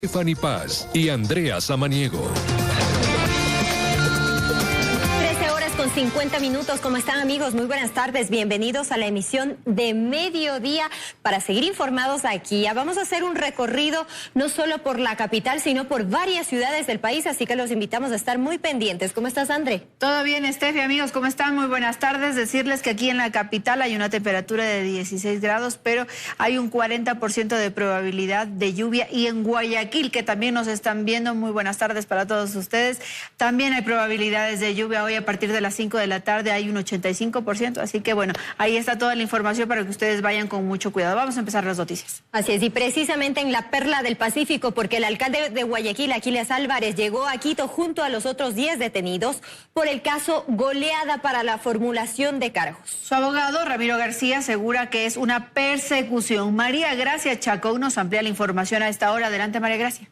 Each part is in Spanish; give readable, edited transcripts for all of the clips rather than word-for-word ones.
Stephanie Paz y Andrea Samaniego. 50 minutos, ¿cómo están, amigos? Muy buenas tardes, bienvenidos a la emisión de Mediodía para seguir informados aquí. Ya vamos a hacer un recorrido no solo por la capital, sino por varias ciudades del país, así que los invitamos a estar muy pendientes. ¿Cómo estás, André? Todo bien, Steffi, amigos, ¿cómo están? Muy buenas tardes. Decirles que aquí en la capital hay una temperatura de 16 grados, pero hay un 40% de probabilidad de lluvia. Y en Guayaquil, que también nos están viendo, muy buenas tardes para todos ustedes, también hay probabilidades de lluvia hoy a partir de las 5 de la tarde, hay un 85%, así que bueno, ahí está toda la información para que ustedes vayan con mucho cuidado. Vamos a empezar las noticias. Así es, y precisamente en la perla del Pacífico, porque el alcalde de Guayaquil, Aquiles Álvarez, llegó a Quito junto a los otros 10 detenidos por el caso Goleada para la formulación de cargos. Su abogado, Ramiro García, asegura que es una persecución. María Gracia Chacón nos amplía la información a esta hora. Adelante, María Gracia.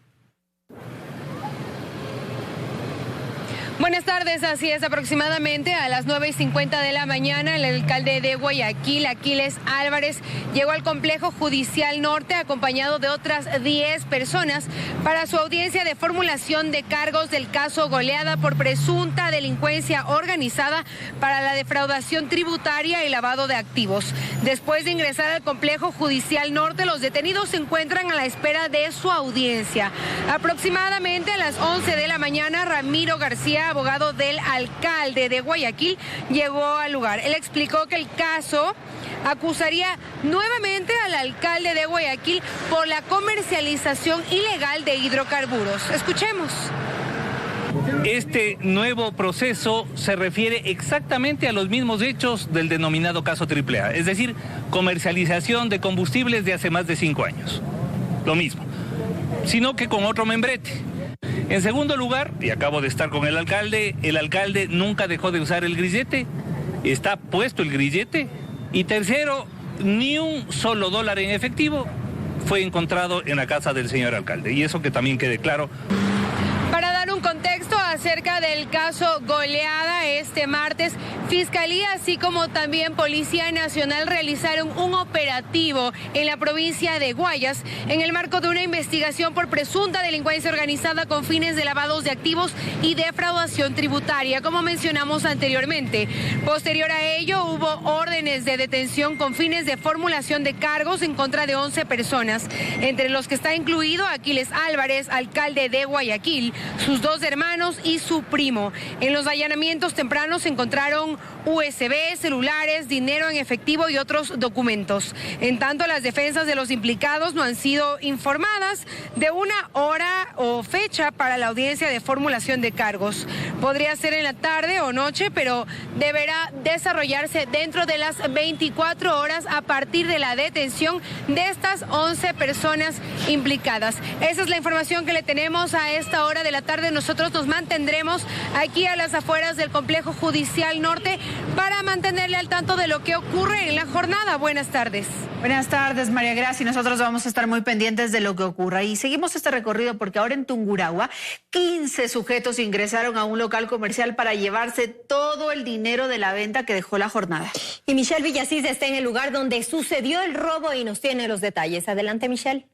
Buenas tardes, así es, aproximadamente a las 9:50 de la mañana, el alcalde de Guayaquil, Aquiles Álvarez, llegó al complejo judicial norte acompañado de otras 10 personas para su audiencia de formulación de cargos del caso Goleada por presunta delincuencia organizada para la defraudación tributaria y lavado de activos. Después de ingresar al complejo judicial norte, los detenidos se encuentran a la espera de su audiencia. Aproximadamente a las 11 de la mañana, Ramiro García, abogado del alcalde de Guayaquil, llegó al lugar. Él explicó que el caso acusaría nuevamente al alcalde de Guayaquil por la comercialización ilegal de hidrocarburos. Escuchemos. Este nuevo proceso se refiere exactamente a los mismos hechos del denominado caso AAA, es decir, comercialización de combustibles de hace más de 5 años. Lo mismo, sino que con otro membrete. En segundo lugar, y acabo de estar con el alcalde nunca dejó de usar el grillete, está puesto el grillete. Y tercero, ni un solo dólar en efectivo fue encontrado en la casa del señor alcalde. Y eso que también quede claro. Para dar un contexto acerca del caso Goleada, este martes, Fiscalía, así como también Policía Nacional, realizaron un operativo en la provincia de Guayas en el marco de una investigación por presunta delincuencia organizada con fines de lavados de activos y defraudación tributaria, como mencionamos anteriormente. Posterior a ello, hubo órdenes de detención con fines de formulación de cargos en contra de 11 personas, entre los que está incluido Aquiles Álvarez, alcalde de Guayaquil, sus 2 hermanos y su primo. En los allanamientos tempranos se encontraron USB, celulares, dinero en efectivo y otros documentos. En tanto, las defensas de los implicados no han sido informadas de una hora o fecha para la audiencia de formulación de cargos. Podría ser en la tarde o noche, pero deberá desarrollarse dentro de las 24 horas a partir de la detención de estas 11 personas implicadas. Esa es la información que le tenemos a esta hora de la tarde. Nosotros nos mantendremos aquí a las afueras del complejo judicial norte para mantenerle al tanto de lo que ocurre en la jornada. Buenas tardes. Buenas tardes, María Gracia. Nosotros vamos a estar muy pendientes de lo que ocurra. Y seguimos este recorrido porque ahora en Tungurahua, 15 sujetos ingresaron a un local comercial para llevarse todo el dinero de la venta que dejó la jornada. Y Michelle Villasís está en el lugar donde sucedió el robo y nos tiene los detalles. Adelante, Michelle.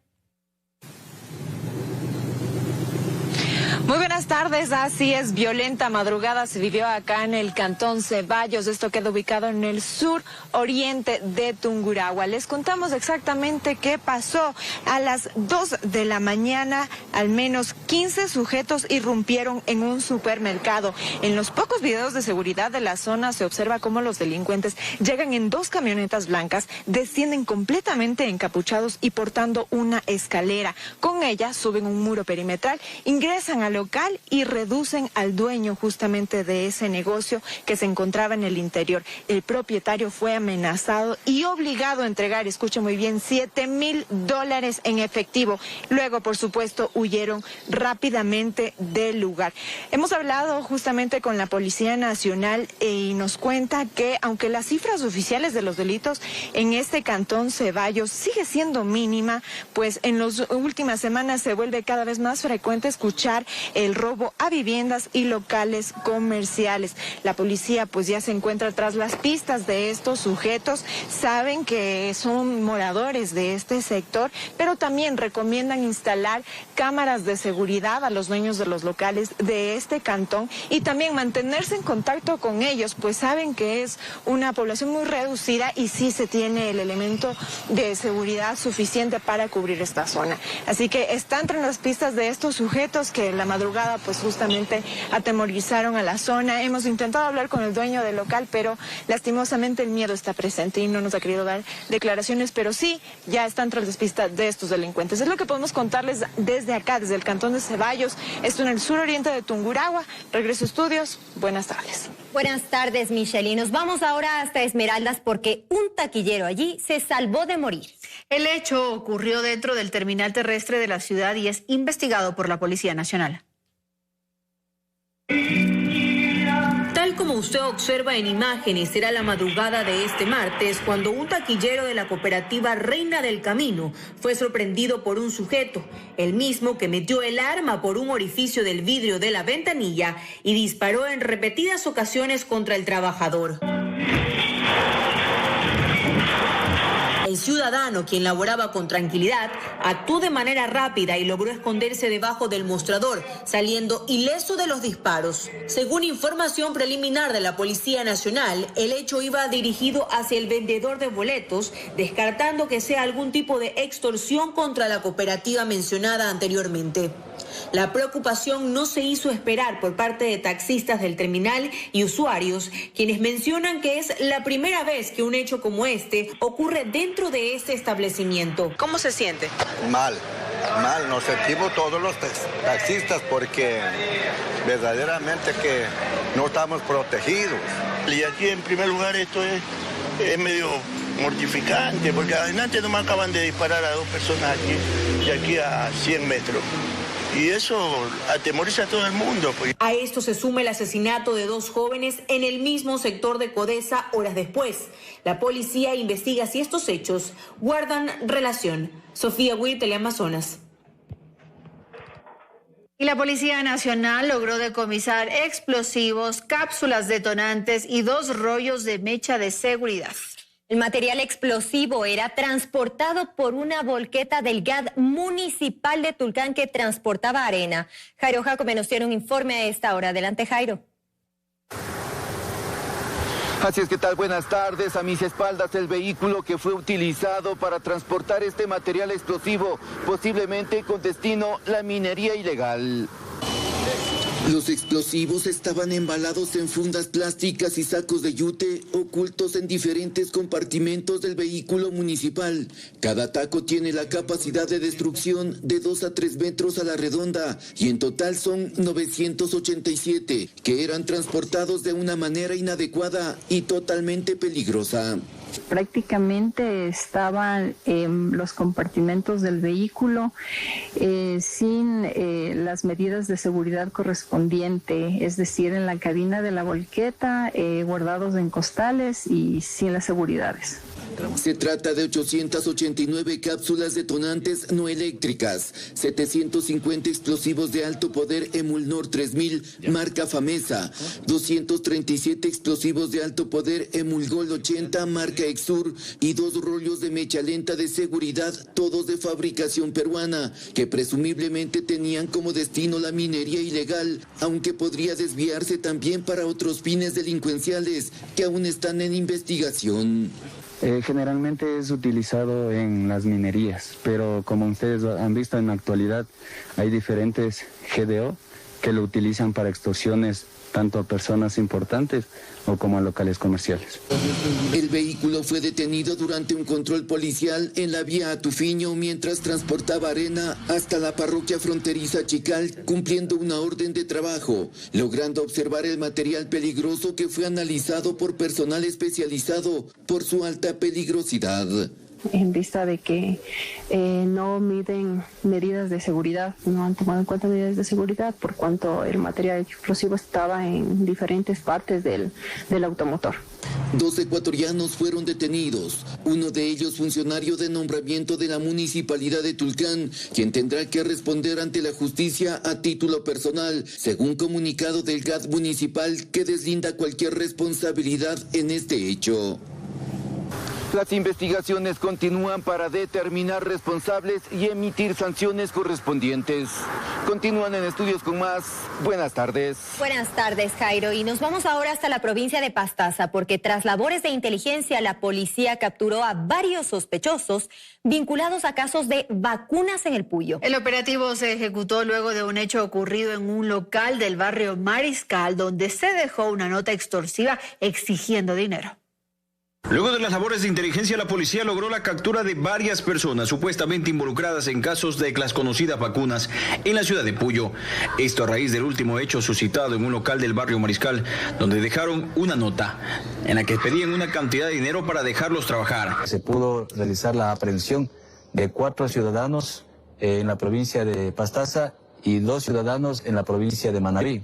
Muy buenas tardes, así es, violenta madrugada se vivió acá en el cantón Ceballos, esto queda ubicado en el sur oriente de Tungurahua. Les contamos exactamente qué pasó. A las 2 de la mañana, al menos 15 sujetos irrumpieron en un supermercado. En los pocos videos de seguridad de la zona se observa cómo los delincuentes llegan en 2 camionetas blancas, descienden completamente encapuchados y portando una escalera. Con ella suben un muro perimetral, ingresan al local y reducen al dueño justamente de ese negocio que se encontraba en el interior. El propietario fue amenazado y obligado a entregar, escuchen muy bien, $7,000 en efectivo. Luego, por supuesto, huyeron rápidamente del lugar. Hemos hablado justamente con la Policía Nacional y nos cuenta que aunque las cifras oficiales de los delitos en este cantón Ceballos sigue siendo mínima, pues en las últimas semanas se vuelve cada vez más frecuente escuchar el robo a viviendas y locales comerciales. La policía pues ya se encuentra tras las pistas de estos sujetos, saben que son moradores de este sector, pero también recomiendan instalar cámaras de seguridad a los dueños de los locales de este cantón y también mantenerse en contacto con ellos, pues saben que es una población muy reducida y sí se tiene el elemento de seguridad suficiente para cubrir esta zona. Así que están entre las pistas de estos sujetos que en la madrugada pues justamente atemorizaron a la zona. Hemos intentado hablar con el dueño del local, pero lastimosamente el miedo está presente y no nos ha querido dar declaraciones, pero sí ya están tras las pistas de estos delincuentes. Es lo que podemos contarles desde acá, desde el cantón de Ceballos, esto en el suroriente de Tungurahua. Regreso a estudios, buenas tardes. Buenas tardes, Michelle. Y nos vamos ahora hasta Esmeraldas porque un taquillero allí se salvó de morir. El hecho ocurrió dentro del terminal terrestre de la ciudad y es investigado por la Policía Nacional. Tal como usted observa en imágenes, era la madrugada de este martes cuando un taquillero de la cooperativa Reina del Camino fue sorprendido por un sujeto, el mismo que metió el arma por un orificio del vidrio de la ventanilla y disparó en repetidas ocasiones contra el trabajador. El ciudadano, quien laboraba con tranquilidad, actuó de manera rápida y logró esconderse debajo del mostrador, saliendo ileso de los disparos. Según información preliminar de la Policía Nacional, el hecho iba dirigido hacia el vendedor de boletos, descartando que sea algún tipo de extorsión contra la cooperativa mencionada anteriormente. La preocupación no se hizo esperar por parte de taxistas del terminal y usuarios, quienes mencionan que es la primera vez que un hecho como este ocurre dentro de este establecimiento. ¿Cómo se siente? Mal, nos sentimos todos los taxistas porque verdaderamente que no estamos protegidos. Y aquí en primer lugar esto es medio mortificante porque adelante nomás acaban de disparar a 2 personas aquí, de aquí a 100 metros. Y eso atemoriza a todo el mundo. Pues. A esto se suma el asesinato de 2 jóvenes en el mismo sector de Codesa horas después. La policía investiga si estos hechos guardan relación. Sofía Will, Teleamazonas. Y la Policía Nacional logró decomisar explosivos, cápsulas detonantes y 2 rollos de mecha de seguridad. El material explosivo era transportado por una volqueta del GAD municipal de Tulcán que transportaba arena. Jairo Jacob nos tiene un informe a esta hora. Adelante, Jairo. Así es, ¿qué tal? Buenas tardes. A mis espaldas el vehículo que fue utilizado para transportar este material explosivo, posiblemente con destino la minería ilegal. Los explosivos estaban embalados en fundas plásticas y sacos de yute ocultos en diferentes compartimentos del vehículo municipal. Cada taco tiene la capacidad de destrucción de 2 a 3 metros a la redonda y en total son 987 que eran transportados de una manera inadecuada y totalmente peligrosa. Prácticamente estaban los compartimentos del vehículo sin las medidas de seguridad correspondiente, es decir, en la cabina de la volqueta, guardados en costales y sin las seguridades. Se trata de 889 cápsulas detonantes no eléctricas, 750 explosivos de alto poder Emulnor 3000 marca Famesa, 237 explosivos de alto poder Emulgol 80 marca Exur y 2 rollos de mecha lenta de seguridad, todos de fabricación peruana, que presumiblemente tenían como destino la minería ilegal, aunque podría desviarse también para otros fines delincuenciales que aún están en investigación. Generalmente es utilizado en las minerías, pero como ustedes han visto en la actualidad, hay diferentes GDO que lo utilizan para extorsiones tanto a personas importantes o como a locales comerciales. El vehículo fue detenido durante un control policial en la vía Atufiño mientras transportaba arena hasta la parroquia fronteriza Chical, cumpliendo una orden de trabajo, logrando observar el material peligroso que fue analizado por personal especializado por su alta peligrosidad. en vista de que no miden medidas de seguridad, no han tomado en cuenta medidas de seguridad por cuanto el material explosivo estaba en diferentes partes del automotor. 2 ecuatorianos fueron detenidos, uno de ellos funcionario de nombramiento de la Municipalidad de Tulcán, quien tendrá que responder ante la justicia a título personal, según comunicado del GAD municipal que deslinda cualquier responsabilidad en este hecho. Las investigaciones continúan para determinar responsables y emitir sanciones correspondientes. Continúan en estudios con más. Buenas tardes. Buenas tardes, Jairo. Y nos vamos ahora hasta la provincia de Pastaza, porque tras labores de inteligencia, la policía capturó a varios sospechosos vinculados a casos de vacunas en el Puyo. El operativo se ejecutó luego de un hecho ocurrido en un local del barrio Mariscal, donde se dejó una nota extorsiva exigiendo dinero. Luego de las labores de inteligencia, la policía logró la captura de varias personas supuestamente involucradas en casos de las conocidas vacunas en la ciudad de Puyo. Esto a raíz del último hecho suscitado en un local del barrio Mariscal, donde dejaron una nota en la que pedían una cantidad de dinero para dejarlos trabajar. Se pudo realizar la aprehensión de 4 ciudadanos en la provincia de Pastaza y 2 ciudadanos en la provincia de Manabí.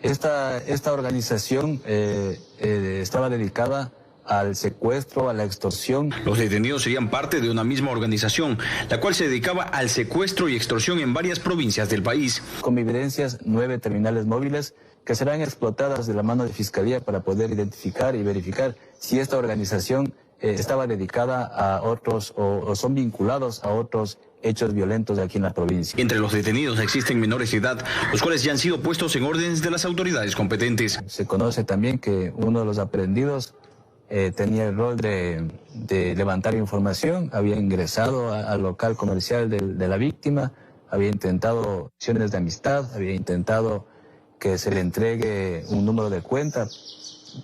Esta organización estaba dedicada al secuestro, a la extorsión. Los detenidos serían parte de una misma organización, la cual se dedicaba al secuestro y extorsión en varias provincias del país. Con evidencias, 9 terminales móviles que serán explotadas de la mano de Fiscalía para poder identificar y verificar si esta organización estaba dedicada a otros o son vinculados a otros hechos violentos de aquí en la provincia. Entre los detenidos existen menores de edad, los cuales ya han sido puestos en órdenes de las autoridades competentes. Se conoce también que uno de los aprehendidos tenía el rol de levantar información, había ingresado al local comercial de la víctima, había intentado acciones de amistad, había intentado que se le entregue un número de cuenta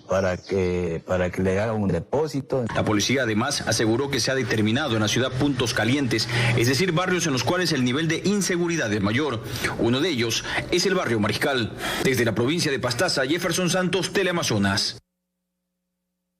para que le haga un depósito. La policía además aseguró que se ha determinado en la ciudad puntos calientes, es decir, barrios en los cuales el nivel de inseguridad es mayor. Uno de ellos es el barrio Mariscal. Desde la provincia de Pastaza, Jefferson Santos, Teleamazonas.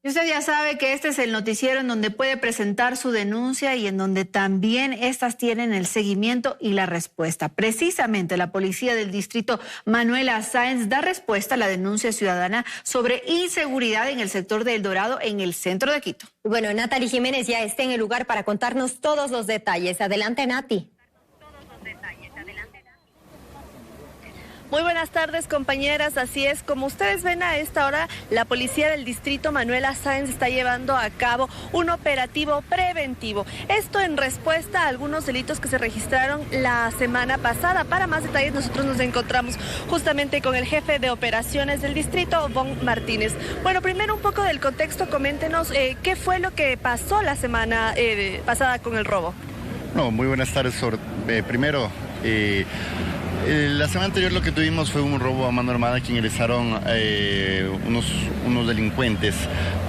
Y usted ya sabe que este es el noticiero en donde puede presentar su denuncia y en donde también estas tienen el seguimiento y la respuesta. Precisamente la policía del distrito Manuela Sáenz da respuesta a la denuncia ciudadana sobre inseguridad en el sector de El Dorado, en el centro de Quito. Bueno, Natalie Jiménez ya está en el lugar para contarnos todos los detalles. Adelante, Nati. Muy buenas tardes, compañeras. Así es, como ustedes ven a esta hora, la policía del distrito Manuela Sáenz está llevando a cabo un operativo preventivo. Esto en respuesta a algunos delitos que se registraron la semana pasada. Para más detalles, nosotros nos encontramos justamente con el jefe de operaciones del distrito, Von Martínez. Bueno, primero un poco del contexto, coméntenos qué fue lo que pasó la semana pasada con el robo. No, muy buenas tardes. Primero, la semana anterior lo que tuvimos fue un robo a mano armada que ingresaron unos delincuentes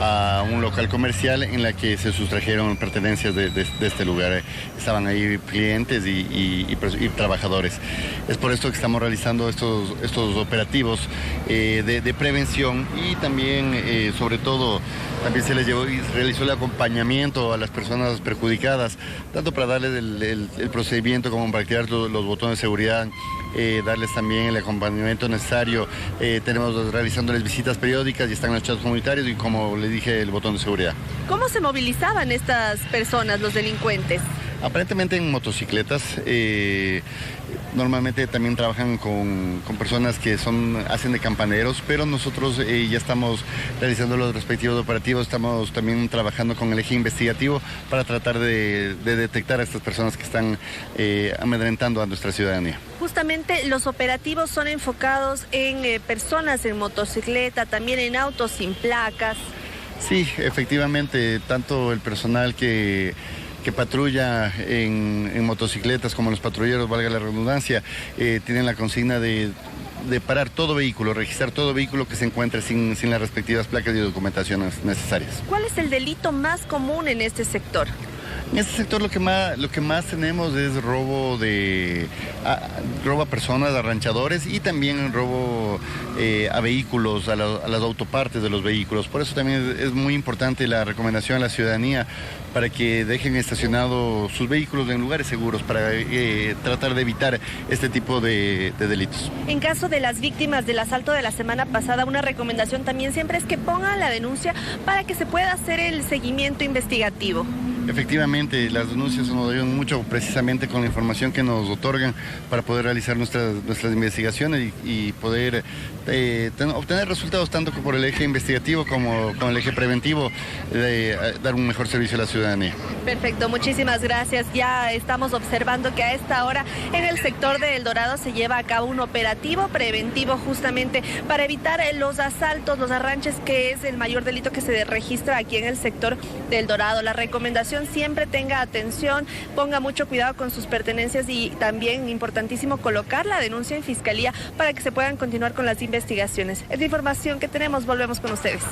a un local comercial en la que se sustrajeron pertenencias de este lugar. Estaban ahí clientes y trabajadores. Es por esto que estamos realizando estos operativos de prevención y también, sobre todo, también se les llevó y realizó el acompañamiento a las personas perjudicadas, tanto para darles el procedimiento como para activar los botones de seguridad, darles también el acompañamiento necesario. Tenemos realizándoles visitas periódicas y están en los chats comunitarios y, como les dije, el botón de seguridad. ¿Cómo se movilizaban estas personas, los delincuentes? Aparentemente en motocicletas. Normalmente también trabajan con personas que hacen de campaneros, pero nosotros ya estamos realizando los respectivos operativos, estamos también trabajando con el eje investigativo para tratar de detectar a estas personas que están amedrentando a nuestra ciudadanía. Justamente los operativos son enfocados en personas en motocicleta, también en autos sin placas. Sí, efectivamente, tanto el personal que patrulla en motocicletas como los patrulleros, valga la redundancia, tienen la consigna de parar todo vehículo, registrar todo vehículo que se encuentre sin las respectivas placas y documentaciones necesarias. ¿Cuál es el delito más común en este sector? En este sector lo que más tenemos es robo a personas, a ranchadores y también robo a vehículos, a las autopartes de los vehículos. Por eso también es muy importante la recomendación a la ciudadanía para que dejen estacionados sus vehículos en lugares seguros para tratar de evitar este tipo de delitos. En caso de las víctimas del asalto de la semana pasada, una recomendación también siempre es que pongan la denuncia para que se pueda hacer el seguimiento investigativo. Efectivamente, las denuncias nos ayudan mucho precisamente con la información que nos otorgan para poder realizar nuestras investigaciones y poder obtener resultados tanto por el eje investigativo como con el eje preventivo, de dar un mejor servicio a la ciudadanía. Perfecto, muchísimas gracias. Ya estamos observando que a esta hora en el sector de El Dorado se lleva a cabo un operativo preventivo justamente para evitar los asaltos, los arranches, que es el mayor delito que se registra aquí en el sector del Dorado. La recomendación: siempre tenga atención, ponga mucho cuidado con sus pertenencias y también, importantísimo, colocar la denuncia en fiscalía para que se puedan continuar con las investigaciones. Es la información que tenemos, volvemos con ustedes.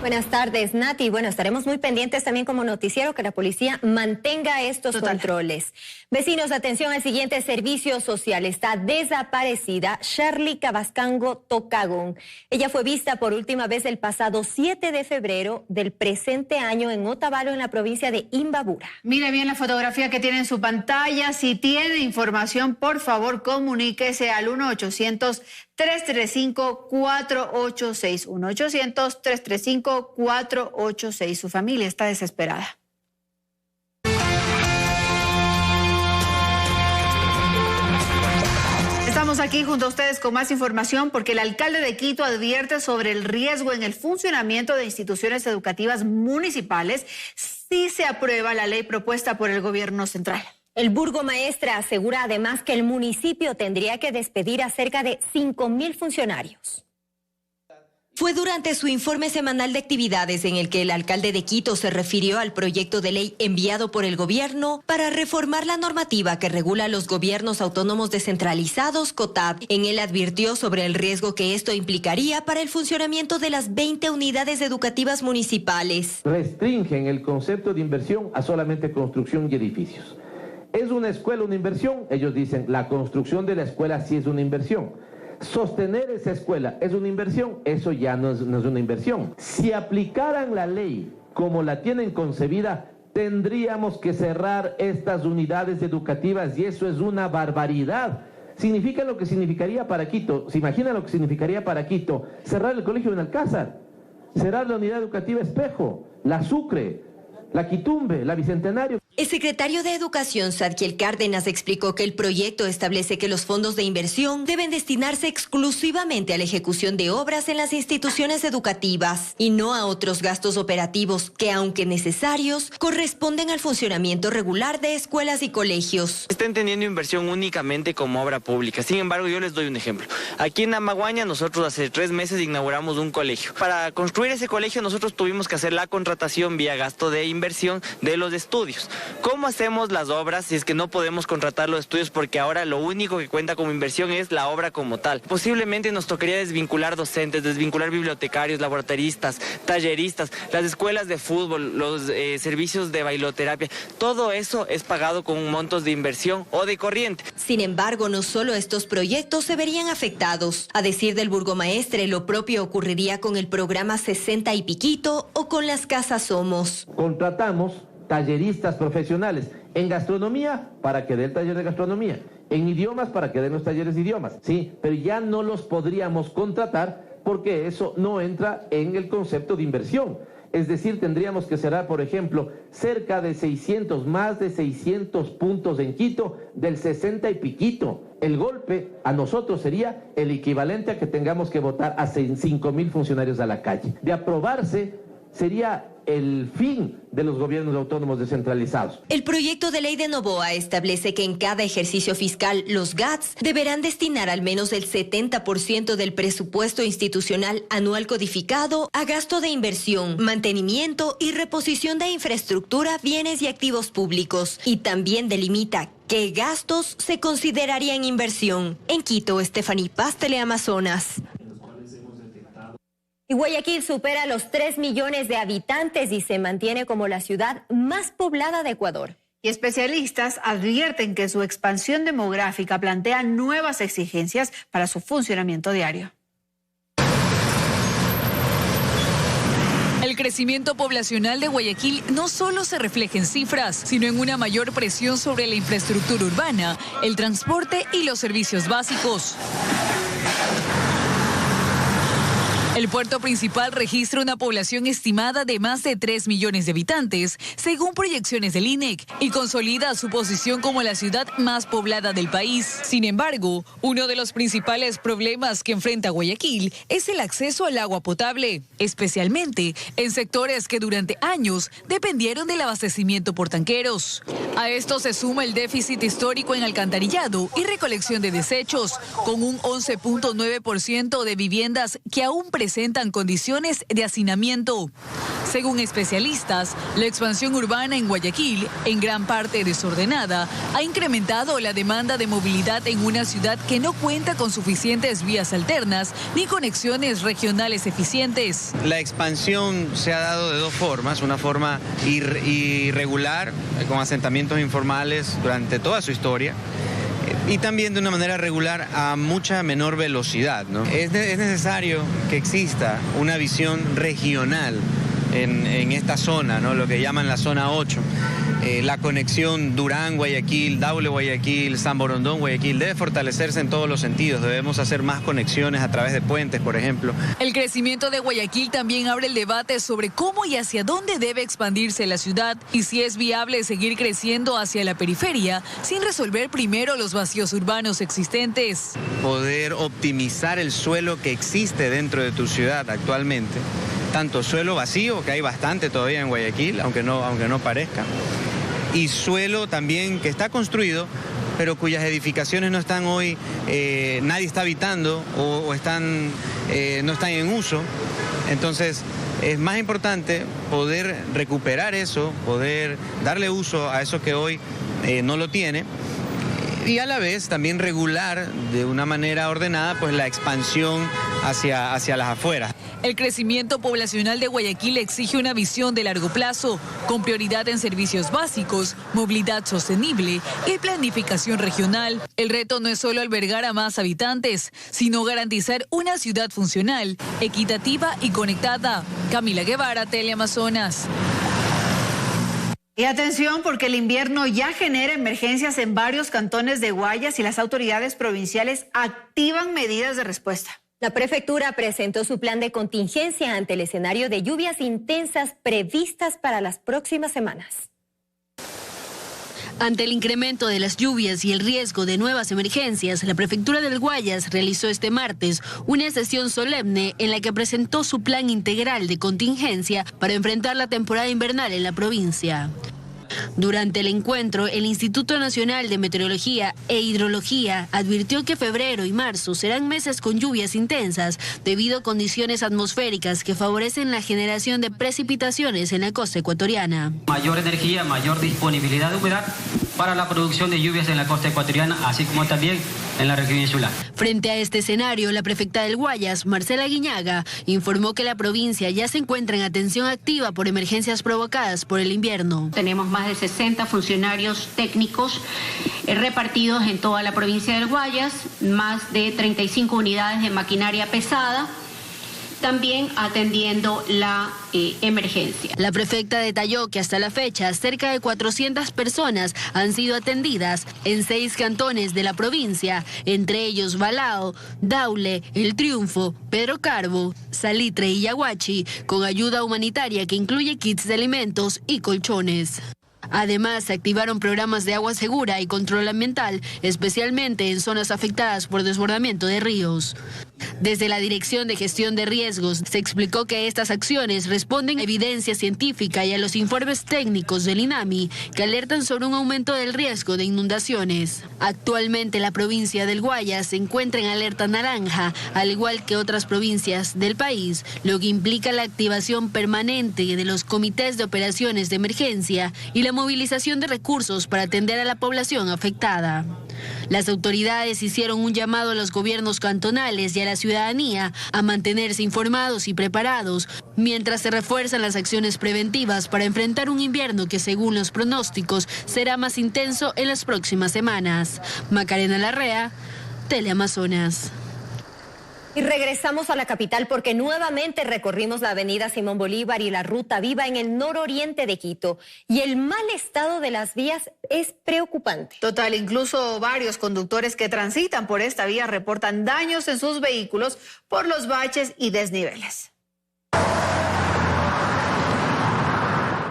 Buenas tardes, Nati. Bueno, estaremos muy pendientes también como noticiero que la policía mantenga estos controles. Vecinos, atención al siguiente servicio social. Está desaparecida Shirley Cabascango Tocagón. Ella fue vista por última vez el pasado 7 de febrero del presente año en Otavalo, en la provincia de Imbabura. Mire bien la fotografía que tiene en su pantalla. Si tiene información, por favor, comuníquese al 1-800-335-486. 1-800-335-486. Su familia está desesperada. Estamos aquí junto a ustedes con más información porque el alcalde de Quito advierte sobre el riesgo en el funcionamiento de instituciones educativas municipales si se aprueba la ley propuesta por el gobierno central. El burgomaestre asegura además que el municipio tendría que despedir a cerca de 5.000 funcionarios. Fue durante su informe semanal de actividades en el que el alcalde de Quito se refirió al proyecto de ley enviado por el gobierno para reformar la normativa que regula los gobiernos autónomos descentralizados, COTAD. En él advirtió sobre el riesgo que esto implicaría para el funcionamiento de las 20 unidades educativas municipales. Restringen el concepto de inversión a solamente construcción y edificios. ¿Es una escuela una inversión? Ellos dicen, la construcción de la escuela sí es una inversión. Sostener esa escuela es una inversión, eso ya no es una inversión. Si aplicaran la ley como la tienen concebida, tendríamos que cerrar estas unidades educativas y eso es una barbaridad. Significa lo que significaría para Quito, ¿se imagina lo que significaría para Quito? Cerrar el colegio Benalcázar, cerrar la unidad educativa Espejo, la Sucre, la Quitumbe, la Bicentenario. El secretario de Educación, Sadkiel Cárdenas, explicó que el proyecto establece que los fondos de inversión deben destinarse exclusivamente a la ejecución de obras en las instituciones educativas y no a otros gastos operativos que, aunque necesarios, corresponden al funcionamiento regular de escuelas y colegios. Está entendiendo inversión únicamente como obra pública. Sin embargo, yo les doy un ejemplo. Aquí en Amaguaña nosotros hace 3 meses inauguramos un colegio. Para construir ese colegio nosotros tuvimos que hacer la contratación vía gasto de inversión de los estudios. ¿Cómo hacemos las obras si es que no podemos contratar los estudios porque ahora lo único que cuenta como inversión es la obra como tal? Posiblemente nos tocaría desvincular docentes, desvincular bibliotecarios, laboratoristas, talleristas, las escuelas de fútbol, los servicios de bailoterapia. Todo eso es pagado con montos de inversión o de corriente. Sin embargo, no solo estos proyectos se verían afectados. A decir del burgomaestre, lo propio ocurriría con el programa 60 y Piquito o con las casas Somos. Contratamos talleristas profesionales en gastronomía para que dé el taller de gastronomía, en idiomas para que den los talleres de idiomas, sí, pero ya no los podríamos contratar porque eso no entra en el concepto de inversión. Es decir, tendríamos que cerrar, por ejemplo, cerca de 600, más de 600 puntos en Quito del 60 y Piquito. El golpe a nosotros sería el equivalente a que tengamos que votar a 5.000 funcionarios a la calle. De aprobarse, sería el fin de los gobiernos autónomos descentralizados. El proyecto de ley de Noboa establece que en cada ejercicio fiscal los GATS deberán destinar al menos el 70% del presupuesto institucional anual codificado a gasto de inversión, mantenimiento y reposición de infraestructura, bienes y activos públicos. Y también delimita qué gastos se considerarían inversión. En Quito, Stephanie Paz, Teleamazonas. Y Guayaquil supera los 3 millones de habitantes y se mantiene como la ciudad más poblada de Ecuador. Y especialistas advierten que su expansión demográfica plantea nuevas exigencias para su funcionamiento diario. El crecimiento poblacional de Guayaquil no solo se refleja en cifras, sino en una mayor presión sobre la infraestructura urbana, el transporte y los servicios básicos. El puerto principal registra una población estimada de más de 3 millones de habitantes, según proyecciones del INEC, y consolida su posición como la ciudad más poblada del país. Sin embargo, uno de los principales problemas que enfrenta Guayaquil es el acceso al agua potable, especialmente en sectores que durante años dependieron del abastecimiento por tanqueros. A esto se suma el déficit histórico en alcantarillado y recolección de desechos, con un 11.9% de viviendas que aún presentan condiciones de hacinamiento. Según especialistas, la expansión urbana en Guayaquil, en gran parte desordenada, ha incrementado la demanda de movilidad en una ciudad que no cuenta con suficientes vías alternas ni conexiones regionales eficientes. La expansión se ha dado de dos formas, una forma irregular, con asentamientos informales durante toda su historia, y también de una manera regular a mucha menor velocidad, ¿no? Es necesario que exista una visión regional en esta zona, ¿no? Lo que llaman la zona 8. La conexión Durán-Guayaquil, Daule-Guayaquil, San Borondón-Guayaquil debe fortalecerse en todos los sentidos. Debemos hacer más conexiones a través de puentes, por ejemplo. El crecimiento de Guayaquil también abre el debate sobre cómo y hacia dónde debe expandirse la ciudad y si es viable seguir creciendo hacia la periferia sin resolver primero los vacíos urbanos existentes. Poder optimizar el suelo que existe dentro de tu ciudad actualmente. Tanto suelo vacío, que hay bastante todavía en Guayaquil, aunque no parezca, y suelo también que está construido, pero cuyas edificaciones no están hoy, nadie está habitando o no están en uso. Entonces, es más importante poder recuperar eso, poder darle uso a eso que hoy no lo tiene, y a la vez también regular de una manera ordenada pues la expansión hacia las afueras. El crecimiento poblacional de Guayaquil exige una visión de largo plazo, con prioridad en servicios básicos, movilidad sostenible y planificación regional. El reto no es solo albergar a más habitantes, sino garantizar una ciudad funcional, equitativa y conectada. Camila Guevara, Teleamazonas. Y atención, porque el invierno ya genera emergencias en varios cantones de Guayas y las autoridades provinciales activan medidas de respuesta. La prefectura presentó su plan de contingencia ante el escenario de lluvias intensas previstas para las próximas semanas. Ante el incremento de las lluvias y el riesgo de nuevas emergencias, la Prefectura del Guayas realizó este martes una sesión solemne en la que presentó su plan integral de contingencia para enfrentar la temporada invernal en la provincia. Durante el encuentro, el Instituto Nacional de Meteorología e Hidrología advirtió que febrero y marzo serán meses con lluvias intensas debido a condiciones atmosféricas que favorecen la generación de precipitaciones en la costa ecuatoriana. Mayor energía, mayor disponibilidad de humedad para la producción de lluvias en la costa ecuatoriana, así como también en la región insular. Frente a este escenario, la prefecta del Guayas, Marcela Guiñaga, informó que la provincia ya se encuentra en atención activa por emergencias provocadas por el invierno. Tenemos más de 60 funcionarios técnicos repartidos en toda la provincia del Guayas, más de 35 unidades de maquinaria pesada, también atendiendo la emergencia. La prefecta detalló que hasta la fecha cerca de 400 personas han sido atendidas en 6 cantones de la provincia, entre ellos Balao, Daule, El Triunfo, Pedro Carbo, Salitre y Yaguachi, con ayuda humanitaria que incluye kits de alimentos y colchones. Además, se activaron programas de agua segura y control ambiental, especialmente en zonas afectadas por desbordamiento de ríos. Desde la Dirección de Gestión de Riesgos se explicó que estas acciones responden a evidencia científica y a los informes técnicos del INAMI que alertan sobre un aumento del riesgo de inundaciones. Actualmente la provincia del Guayas se encuentra en alerta naranja, al igual que otras provincias del país, lo que implica la activación permanente de los comités de operaciones de emergencia y la movilización de recursos para atender a la población afectada. Las autoridades hicieron un llamado a los gobiernos cantonales y a la ciudadanía a mantenerse informados y preparados, mientras se refuerzan las acciones preventivas para enfrentar un invierno que, según los pronósticos, será más intenso en las próximas semanas. Macarena Larrea, Teleamazonas. Y regresamos a la capital porque nuevamente recorrimos la avenida Simón Bolívar y la Ruta Viva en el nororiente de Quito. Y el mal estado de las vías es preocupante. Total, incluso varios conductores que transitan por esta vía reportan daños en sus vehículos por los baches y desniveles.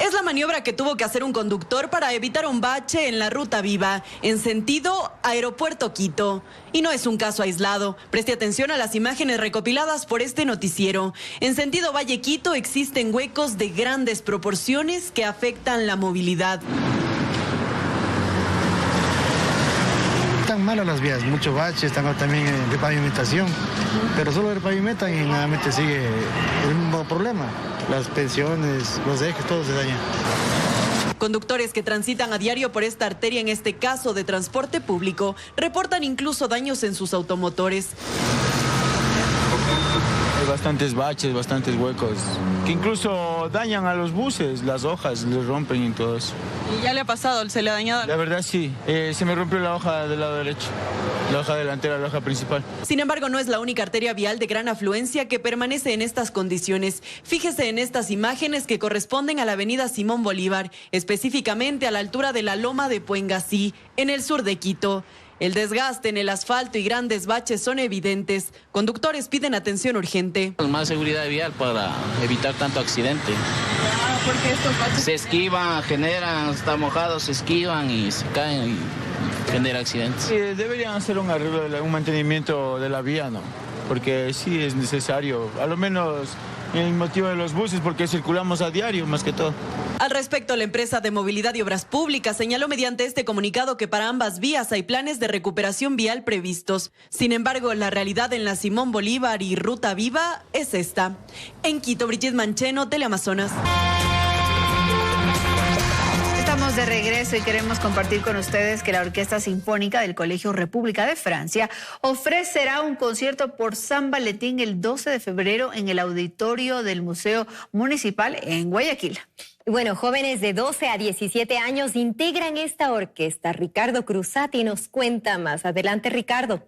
Es la maniobra que tuvo que hacer un conductor para evitar un bache en la Ruta Viva, en sentido Aeropuerto Quito. Y no es un caso aislado. Preste atención a las imágenes recopiladas por este noticiero. En sentido Valle Quito existen huecos de grandes proporciones que afectan la movilidad. Están malas las vías, muchos baches, están también de pavimentación, pero solo repavimentan y nuevamente sigue el mismo problema. Las pensiones, los ejes, todo se daña. Conductores que transitan a diario por esta arteria, en este caso de transporte público, reportan incluso daños en sus automotores. Hay bastantes baches, bastantes huecos, que incluso dañan a los buses, las hojas les rompen y todo eso. ¿Y ya le ha pasado? ¿Se le ha dañado? La verdad sí, se me rompió la hoja del lado derecho, la hoja delantera, la hoja principal. Sin embargo, no es la única arteria vial de gran afluencia que permanece en estas condiciones. Fíjese en estas imágenes que corresponden a la avenida Simón Bolívar, específicamente a la altura de la Loma de Puengasí, en el sur de Quito. El desgaste en el asfalto y grandes baches son evidentes. Conductores piden atención urgente. Más seguridad vial para evitar tanto accidente. Porque estos baches se esquivan, generan, están mojados, se esquivan y se caen y genera accidentes. Sí, deberían hacer un arreglo, un mantenimiento de la vía, ¿no? Porque sí es necesario, a lo menos en el motivo de los buses, porque circulamos a diario más que todo. Al respecto, la empresa de movilidad y obras públicas señaló mediante este comunicado que para ambas vías hay planes de recuperación vial previstos. Sin embargo, la realidad en la Simón Bolívar y Ruta Viva es esta. En Quito, Brigitte Mancheno, Teleamazonas. Estamos de regreso y queremos compartir con ustedes que la Orquesta Sinfónica del Colegio República de Francia ofrecerá un concierto por San Valentín el 12 de febrero en el auditorio del Museo Municipal en Guayaquil. Bueno, jóvenes de 12 a 17 años integran esta orquesta. Ricardo Cruzati nos cuenta más. Adelante, Ricardo.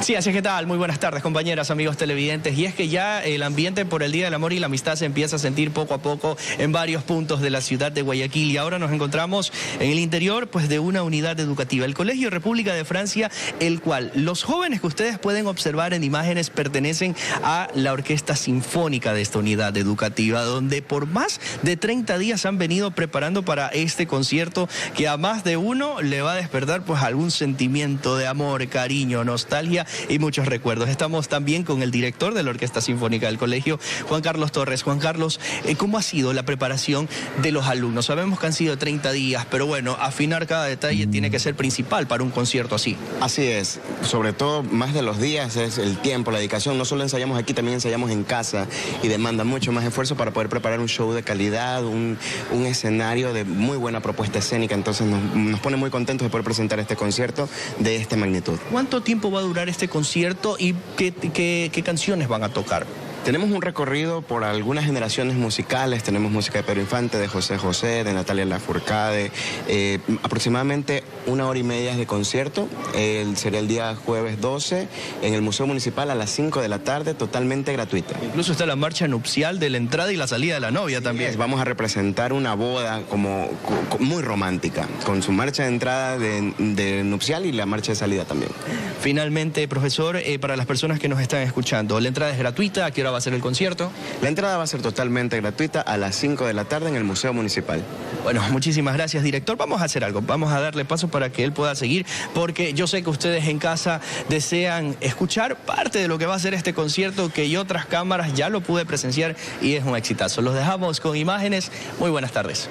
Sí, así es. ¿Qué tal? Muy buenas tardes, compañeras, amigos televidentes. Y es que ya el ambiente por el Día del Amor y la Amistad se empieza a sentir poco a poco en varios puntos de la ciudad de Guayaquil. Y ahora nos encontramos en el interior pues, de una unidad educativa, el Colegio República de Francia, el cual los jóvenes que ustedes pueden observar en imágenes pertenecen a la Orquesta Sinfónica de esta unidad educativa, donde por más de 30 días han venido preparando para este concierto que a más de uno le va a despertar pues algún sentimiento de amor, cariño, nostalgia y muchos recuerdos. Estamos también con el director de la Orquesta Sinfónica del Colegio, Juan Carlos Torres. Juan Carlos, ¿cómo ha sido la preparación de los alumnos? Sabemos que han sido 30 días, pero bueno, afinar cada detalle tiene que ser principal para un concierto así. Así es, sobre todo más de los días es el tiempo, la dedicación. No solo ensayamos aquí, también ensayamos en casa y demanda mucho más esfuerzo para poder preparar un show de calidad, un escenario de muy buena propuesta escénica. Entonces nos pone muy contentos de poder presentar este concierto de esta magnitud. ¿Cuánto tiempo va a durar este concierto y qué canciones van a tocar? Tenemos un recorrido por algunas generaciones musicales. Tenemos música de Pedro Infante, de José José, de Natalia Lafourcade. Aproximadamente 1 hora y media de concierto. Sería el día jueves 12 en el Museo Municipal a las 5 de la tarde, totalmente gratuita. Incluso está la marcha nupcial de la entrada y la salida de la novia también. Vamos a representar una boda como muy romántica, con su marcha de entrada de nupcial y la marcha de salida también. Finalmente, profesor, para las personas que nos están escuchando, ¿la entrada es gratuita? ¿A qué hora va a ser el concierto? La entrada va a ser totalmente gratuita a las 5 de la tarde en el Museo Municipal. Bueno, muchísimas gracias, director. Vamos a hacer algo, vamos a darle paso para que él pueda seguir, porque yo sé que ustedes en casa desean escuchar parte de lo que va a ser este concierto, que yo otras cámaras ya lo pude presenciar y es un exitazo. Los dejamos con imágenes. Muy buenas tardes.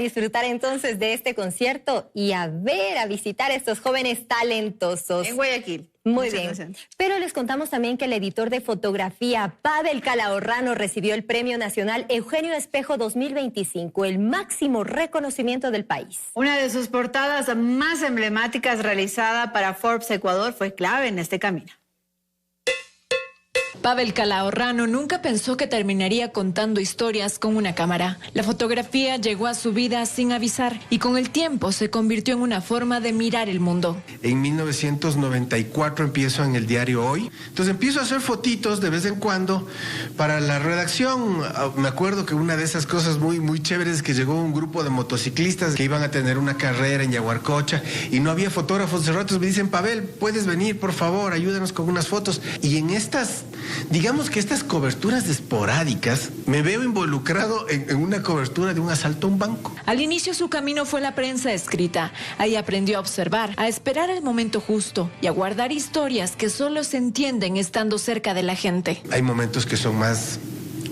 disfrutar entonces de este concierto y a visitar a estos jóvenes talentosos. En Guayaquil. Muy bien. Pero les contamos también que el editor de fotografía Pavel Calahorrano recibió el Premio Nacional Eugenio Espejo 2025, el máximo reconocimiento del país. Una de sus portadas más emblemáticas realizada para Forbes Ecuador fue clave en este camino. Pavel Calahorrano nunca pensó que terminaría contando historias con una cámara. La fotografía llegó a su vida sin avisar y con el tiempo se convirtió en una forma de mirar el mundo. En 1994 empiezo en el diario Hoy. Entonces empiezo a hacer fotitos de vez en cuando para la redacción. Me acuerdo que una de esas cosas muy chéveres es que llegó un grupo de motociclistas que iban a tener una carrera en Yaguarcocha y no había fotógrafos de ratos. Me dicen, Pavel, ¿puedes venir, por favor? Ayúdanos con unas fotos. Y en digamos que estas coberturas esporádicas, me veo involucrado en una cobertura de un asalto a un banco. Al inicio su camino fue la prensa escrita. Ahí aprendió a observar, a esperar el momento justo y a guardar historias que solo se entienden estando cerca de la gente. Hay momentos que son más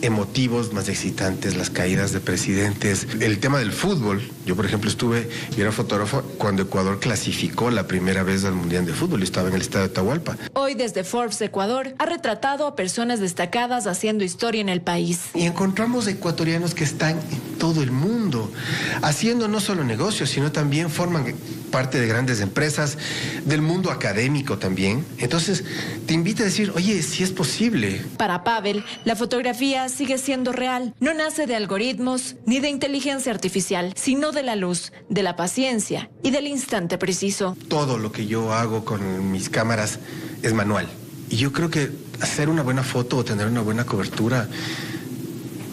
emotivos, más excitantes, las caídas de presidentes, el tema del fútbol. Yo, por ejemplo, yo era fotógrafo cuando Ecuador clasificó la primera vez al Mundial de Fútbol y estaba en el estadio de Atahualpa. Hoy, desde Forbes Ecuador, ha retratado a personas destacadas haciendo historia en el país. Y encontramos ecuatorianos que están en todo el mundo, haciendo no solo negocios, sino también forman parte de grandes empresas, del mundo académico también. Entonces, te invito a decir, oye, si es posible. Para Pavel, la fotografía sigue siendo real. No nace de algoritmos ni de inteligencia artificial, sino de la luz, de la paciencia y del instante preciso. Todo lo que yo hago con mis cámaras es manual. Y yo creo que hacer una buena foto o tener una buena cobertura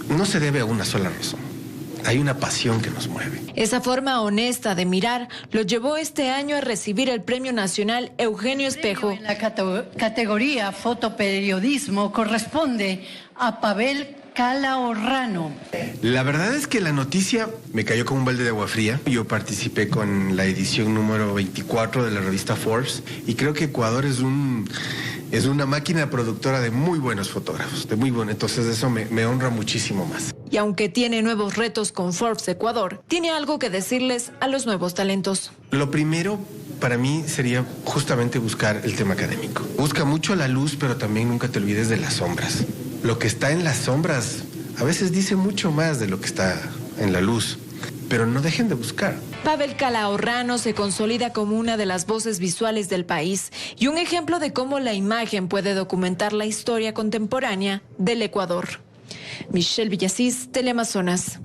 no se debe a una sola razón. Hay una pasión que nos mueve. Esa forma honesta de mirar lo llevó este año a recibir el Premio Nacional Eugenio Espejo. En la categoría fotoperiodismo corresponde a Pavel Calahorrano. La verdad es que la noticia me cayó como un balde de agua fría. Yo participé con la edición número 24 de la revista Forbes y creo que Ecuador es una máquina productora de muy buenos fotógrafos, entonces eso me honra muchísimo más. Y aunque tiene nuevos retos con Forbes Ecuador, tiene algo que decirles a los nuevos talentos. Lo primero para mí sería justamente buscar el tema académico. Busca mucho la luz, pero también nunca te olvides de las sombras. Lo que está en las sombras a veces dice mucho más de lo que está en la luz, pero no dejen de buscar. Pavel Calahorrano se consolida como una de las voces visuales del país y un ejemplo de cómo la imagen puede documentar la historia contemporánea del Ecuador. Michelle Villasís, Teleamazonas.